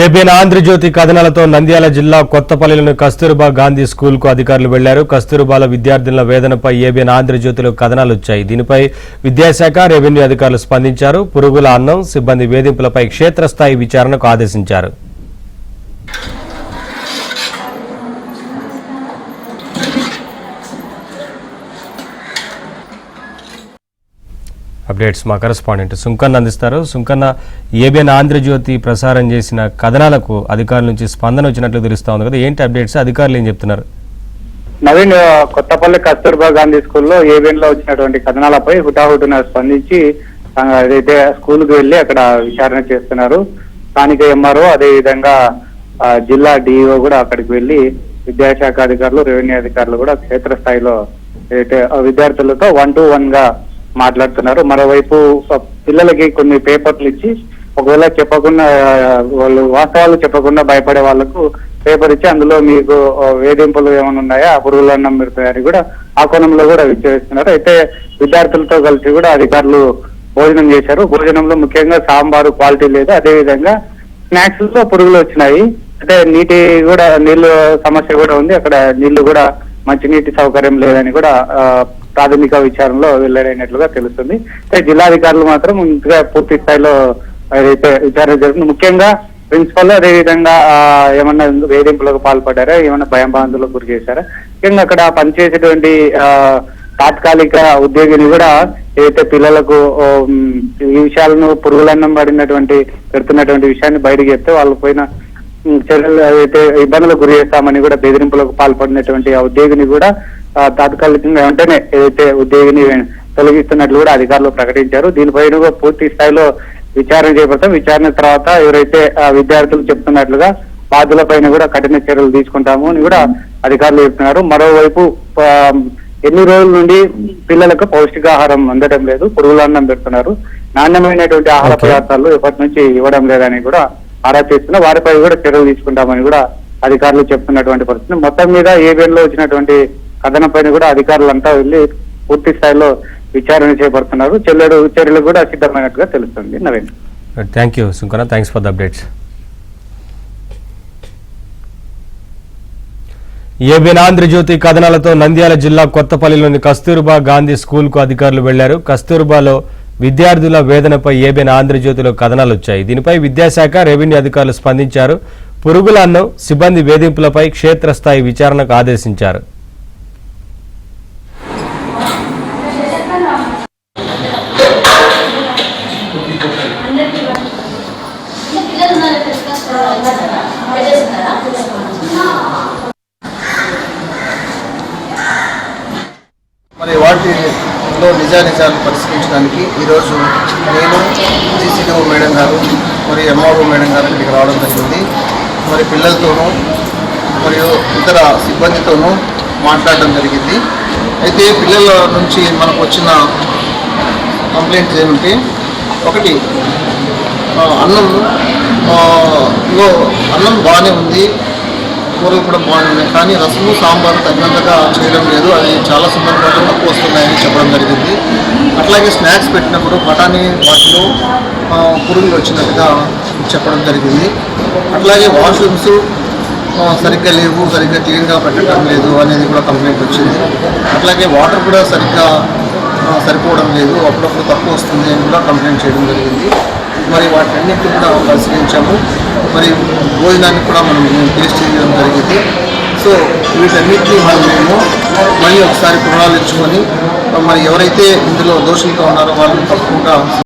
ABN Andhrajyothy కథనాలతో నంద్యాల జిల్లా కొత్తపల్లిలోని కస్తూర్బా గాంధీ స్కూల్కు అధికారులు వెళ్లారు. కస్తూర్బాల విద్యార్థుల వేదనపై ఏబిఎన్ ఆంధ్రజ్యోతిలో కథనాలు వచ్చాయి. దీనిపై విద్యాశాఖ, రెవెన్యూ అధికారులు స్పందించారు. పురుగుల అన్నం, సిబ్బంది వేధింపులపై క్షేత్రస్థాయి విచారణకు ఆదేశించారు. అప్డేట్స్ మా కరెస్పాండెంట్ సుంకన్న అందిస్తారు. సుంకన్న, ఏబిఎన్ ఆంధ్రజ్యోతి ప్రసారం చేసిన కథనాలకు అధికారుల నుంచి స్పందన వచ్చినట్లు తెలుస్తా ఉంది కదా, ఏంటి అప్డేట్స్? అధికారులు ఏం చెప్తున్నారు? నవీన్, కొత్తపల్లి కస్తూర్బా గాంధీ స్కూల్లో ఏబిఎన్ లో వచ్చినటువంటి కథనాలపై హుటాహుటిన స్పందించి ఏదైతే స్కూల్ కు వెళ్లి అక్కడ విచారణ చేస్తున్నారు. స్థానిక ఎంఆర్ఓ, అదే విధంగా జిల్లా డిఈఓ కూడా అక్కడికి వెళ్లి విద్యాశాఖ అధికారులు, రెవెన్యూ అధికారులు కూడా క్షేత్రస్థాయిలో ఏదైతే విద్యార్థులతో 1-to-1 గా మాట్లాడుతున్నారు. మరోవైపు పిల్లలకి కొన్ని పేపర్లు ఇచ్చి, ఒకవేళ చెప్పకుండా వాళ్ళు వాస్తవాలు చెప్పకుండా భయపడే వాళ్లకు పేపర్ ఇచ్చి అందులో మీకు వేధింపులు ఏమైనా ఉన్నాయా, పురుగుల అన్నం పెడతాయని కూడా ఆ కోణంలో కూడా విచ్చేస్తున్నారు. అయితే విద్యార్థులతో కలిసి కూడా అధికారులు భోజనం చేశారు. భోజనంలో ముఖ్యంగా సాంబారు క్వాలిటీ లేదు, అదే విధంగా స్నాక్స్ లో పురుగులు వచ్చినాయి. అంటే నీళ్లు సమస్య కూడా ఉంది. అక్కడ నీళ్లు కూడా మంచినీటి సౌకర్యం లేదని కూడా ప్రాథమిక విచారణలో వెల్లడైనట్లుగా తెలుస్తుంది. జిల్లాధికారులు మాత్రం ఇంతగా పూర్తి స్థాయిలో ఏదైతే విచారణ జరుగుతుంది. ముఖ్యంగా ప్రిన్సిపల్, అదే విధంగా ఏమన్నా వేధింపులకు పాల్పడ్డారా, ఏమన్నా భయాందోళనకు గురి చేశారా? ముఖ్యంగా అక్కడ పనిచేసేటువంటి తాత్కాలిక ఉద్యోగిని కూడా ఏదైతే పిల్లలకు ఈ విషయాలను పురుగులన్నం పెడుతున్నటువంటి విషయాన్ని బయటకు చెప్తే వాళ్ళ పైన చర్యలు ఏదైతే ఇబ్బందులకు గురి చేస్తామని కూడా బెదిరింపులకు పాల్పడినటువంటి ఆ ఉద్యోగిని కూడా తాత్కాలికంగా వెంటనే ఏదైతే ఉద్యోగిని తొలగిస్తున్నట్లు కూడా అధికారులు ప్రకటించారు. దీనిపైన పూర్తి స్థాయిలో విచారణ చేపడతాం. విచారణ తర్వాత ఎవరైతే విద్యార్థులు చెప్తున్నట్లుగా బాధ్యుల పైన కూడా కఠిన చర్యలు తీసుకుంటాము అని కూడా అధికారులు చెప్తున్నారు. మరోవైపు ఎన్ని రోజుల నుండి పిల్లలకు పౌష్టికాహారం అందడం లేదు, పురుగుల అన్నం పెడుతున్నారు, నాణ్యమైనటువంటి ఆహార పదార్థాలు ఎప్పటి నుంచి ఇవ్వడం లేదని కూడా ఆరా చేస్తున్నా, వారిపై కూడా చర్యలు తీసుకుంటామని కూడా అధికారులు చెప్తున్నటువంటి పరిస్థితి. మొత్తం మీద ఏబిఎన్ లో వచ్చినటువంటి కథనం పైన కూడా అధికారులంతా వెళ్లి పూర్తి స్థాయిలో విచారణ చేపడుతున్నారు. చర్యలు కూడా సిద్ధమైనట్టుగా తెలుస్తుంది. Naveen, thank you Sunkanna, thanks for the updates. ABN Andhrajyothy కథనాలతో నంద్యాల జిల్లా కొత్తపల్లిలోని కస్తూర్బా గాంధీ స్కూల్కు అధికారులు వెళ్లారు. కస్తూర్బాలో విద్యార్థుల వేదనపై ఏబిఎన్ ఆంధ్రజ్యోతిలో కథనాలు వచ్చాయి. దీనిపై విద్యాశాఖ, రెవెన్యూ అధికారులు స్పందించారు. పురుగుల అన్నం, సిబ్బంది వేధింపులపై క్షేత్రస్థాయి విచారణకు ఆదేశించారు. మరి వాటిలో నిజాలు పరిశీలించడానికి ఈరోజు నేను సిసిఓ మేడం గారు మరియు ఎంఆర్ఓ మేడం గారు ఇక్కడికి రావడం జరిగింది. మరి పిల్లలతోనూ మరియు ఇతర సిబ్బందితోనూ మాట్లాడడం జరిగింది. అయితే పిల్లల నుంచి మనకు వచ్చిన కంప్లైంట్స్ ఏమంటే, ఒకటి అన్నం బాగానే ఉంది, కూరలు కూడా బాగున్నాయి, కానీ రసము, సాంబారు తగినంతగా చేయడం లేదు, అది చాలా సందర్భాల్లో తక్కువ వస్తున్నాయని చెప్పడం జరిగింది. అట్లాగే స్నాక్స్ పెట్టినప్పుడు బఠానీ వాటిలో పురుగులు వచ్చినట్టుగా చెప్పడం జరిగింది. అట్లాగే వాష్రూమ్స్ సరిగ్గా లేవు, సరిగ్గా క్లీన్గా పెట్టడం లేదు అనేది కూడా కంప్లైంట్ వచ్చింది. అట్లాగే వాటర్ కూడా సరిగ్గా సరిపోవడం లేదు, అప్పుడప్పుడు తక్కువ వస్తుంది అని కూడా కంప్లైంట్ చేయడం జరిగింది. మరి వాటన్నిటిని కూడా పరిశీలించాము. మరి భోజనాన్ని కూడా మనం టేస్ట్ చేయడం జరిగింది. సో వీటన్నిటిని మేము మళ్ళీ ఒకసారి పునరాలోచించుకొని మరి ఎవరైతే ఇందులో దోషులుగా ఉన్నారో వాళ్ళని తప్పకుండా